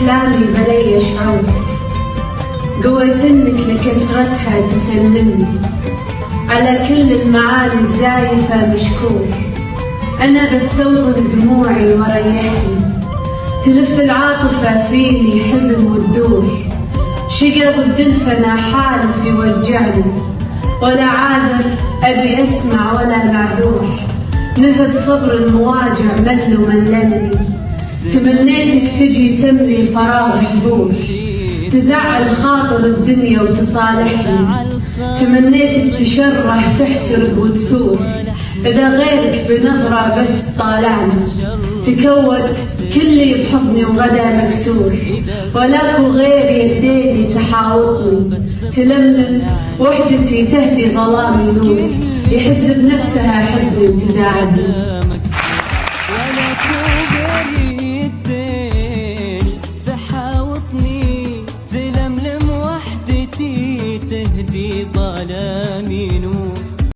أحلامي بلي شعور، قوة إنك لكسرتها تسلمني، على كل المعاني الزايفة مشكور. أنا بستوطن دموعي وريحني، تلف العاطفة فيني حزن وتدور. شقق الدلفنا حالف يوجعني، ولا عاذر أبي أسمع ولا معذور. نفد صبر المواجع مل ومللني، تمنيتك تجي تملي فراغ حضور. تزعل خاطر الدنيا وتصالحني، تمنيتك تشرح تحترق وتثور. إذا غيرك بنظرة بس طالعني، تكوت كلي بحضني وغدا مكسور. ولاكو غير يديني تحاوطني، تلملم وحدتي تهدي ظلامي نور. يحز بنفسها حزني وتداعبني. ولاكو غير يديني تحاوطني، تلملم وحدتي تهدي ظلامي نور.